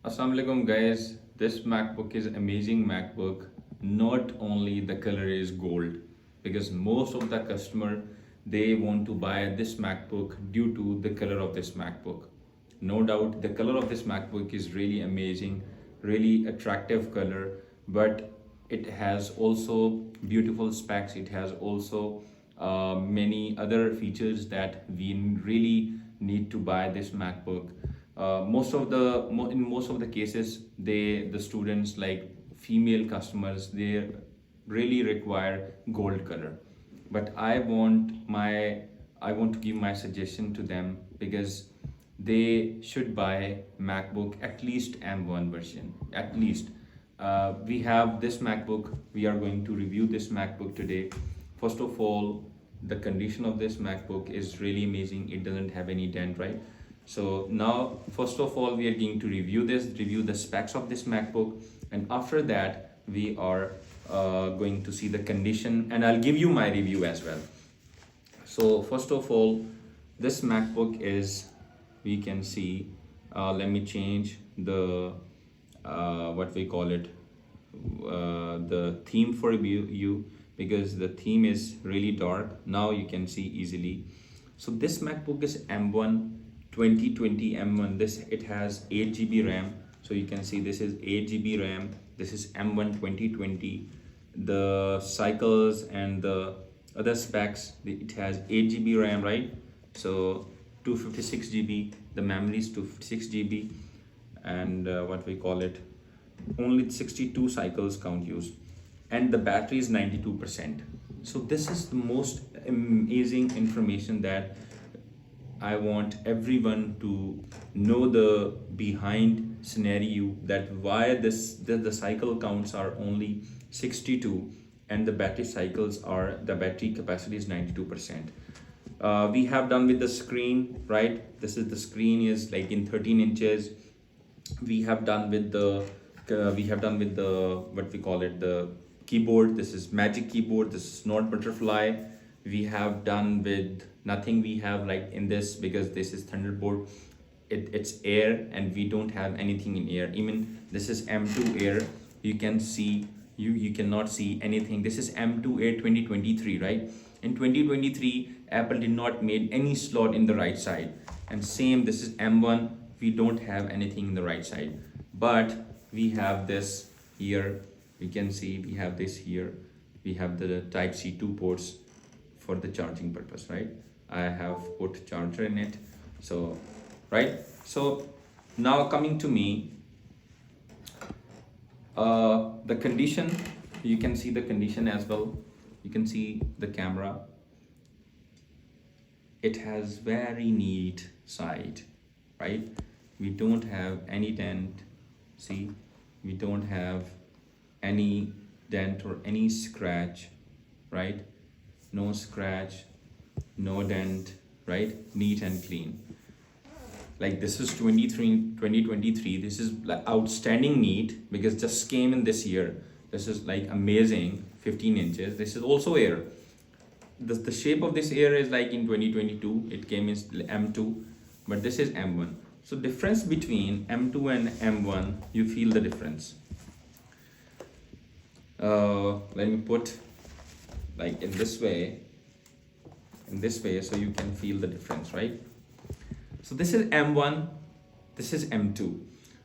Assalamualaikum guys, this MacBook is amazing MacBook. Not only the color is gold, because most of the customer they want to buy this MacBook due to the color of this MacBook. No doubt the color of this MacBook is really amazing, really attractive color, but it has also beautiful specs. It has also many other features that we really need to buy this MacBook. In most of the cases, the students, like female customers, they really require gold color. But I want to give my suggestion to them, because they should buy MacBook at least M1 version, at least. We have this MacBook. We are going to review this MacBook today. First of all, the condition of this MacBook is really amazing. It doesn't have any dent, right? So now, first of all, we are going to review the specs of this MacBook, and after that, we are going to see the condition, and I'll give you my review as well. So first of all, this MacBook is, we can see, let me change the what we call it, the theme for you, because the theme is really dark. Now you can see easily. So this MacBook is M1 2020 M1. It has 8 GB RAM. So you can see this is 8 GB RAM. This is M1 2020. The cycles and the other specs, it has 8 GB RAM, right? So 256 GB, the memory is 256 GB, and what we call it, only 62 cycles count used, and the battery is 92%. So this is the most amazing information that I want everyone to know, the behind scenario, that why the cycle counts are only 62 and the battery capacity is 92%. We have done with the screen, right? This is the screen is like in 13 inches. We have done with the what we call it, the keyboard. This is Magic Keyboard. This is not butterfly. We have done with nothing. We have like in this, because this is Thunderbolt. It's air, and we don't have anything in air. Even this is M2 Air. You can see you cannot see anything. This is M2 Air 2023, right? In 2023, Apple did not made any slot in the right side. And same, this is M1. We don't have anything in the right side, but we have this here. We can see we have this here. We have the type C 2 ports for the charging purpose, right? I have put charger in it. So right, so now coming to me, the condition, you can see the condition as well. You can see the camera. It has very neat side, right? We don't have any dent. See, we don't have any dent or any scratch, right? No scratch, no dent, right? Neat and clean. Like this is 2023. This is like outstanding neat, because just came in this year. This is like amazing, 15 inches. This is also air. The shape of this air is like in 2022. It came in M2, but this is M1. So difference between M2 and M1, you feel the difference. Let me put like in this way, so you can feel the difference, right? So this is M1, this is M2.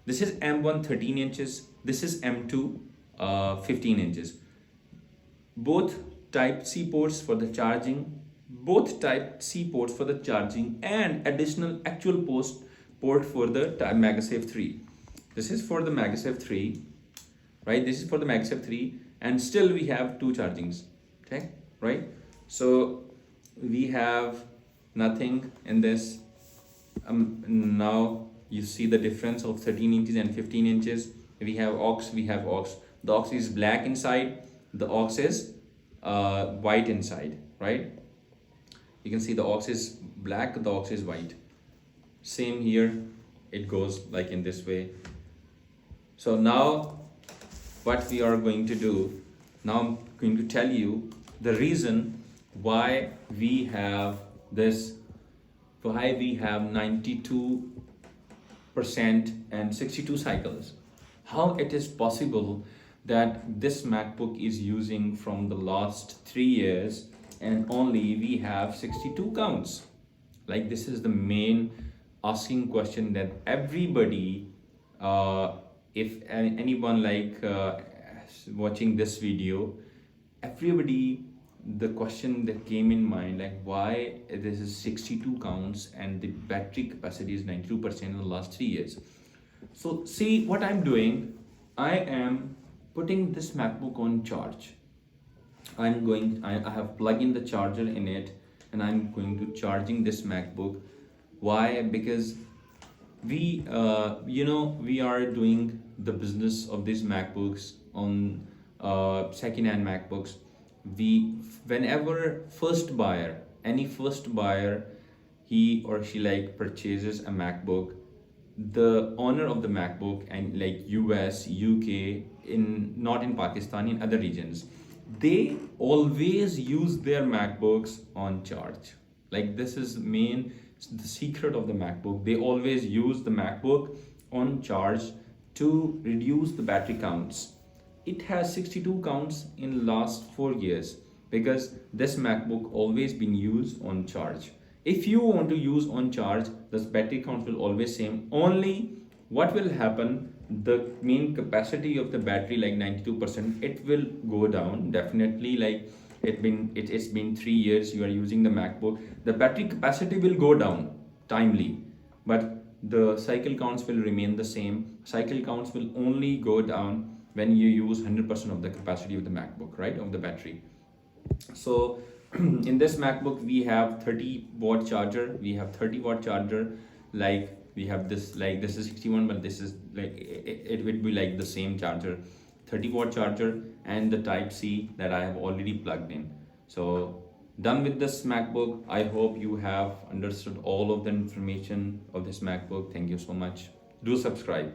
This is M1 13 inches, this is M2 15 inches. Both type C ports for the charging, and additional actual port for the MagSafe 3. This is for the MagSafe 3, right? This is for the MagSafe 3, and still we have two chargings, okay, right? So we have nothing in this. Now you see the difference of 13 inches and 15 inches. We have aux. The aux is black inside, the aux is white inside, right? You can see the aux is black, the aux is white. Same here, it goes like in this way. So now what we are going to do, now I'm going to tell you the reason why we have 92 percent and 62 cycles. How it is possible that this MacBook is using from the last 3 years and only we have 62 counts? Like, this is the main asking question that everybody, uh, if anyone like watching this video, everybody, the question that came in mind, like, why this is 62 counts and the battery capacity is 92% in the last 3 years. So see what I'm doing. I am putting this MacBook on charge. I have plugged in the charger in it and I'm going to charging this MacBook. Why? Because we are doing the business of these MacBooks on second-hand MacBooks. We Whenever any first buyer, he or she like purchases a MacBook, the owner of the MacBook, and like US, UK, in not in Pakistan, in other regions, they always use their MacBooks on charge. Like, this is the secret of the MacBook. They always use the MacBook on charge to reduce the battery counts. It has 62 counts in last 4 years because this MacBook always been used on charge. If you want to use on charge, the battery count will always same. Only what will happen, the main capacity of the battery, like 92%, it will go down definitely. Like, it's been 3 years you are using the MacBook, the battery capacity will go down timely, but the cycle counts will remain the same. Cycle counts will only go down when you use 100% of the capacity of the MacBook, right, of the battery. So in this MacBook we have 30-watt charger, we have 30-watt charger. Like, we have this, like, this is 61, but this is like it would be like the same charger, 30-watt charger, and the type C that I have already plugged in. So done with this MacBook. I hope you have understood all of the information of this MacBook. Thank you so much. Do subscribe.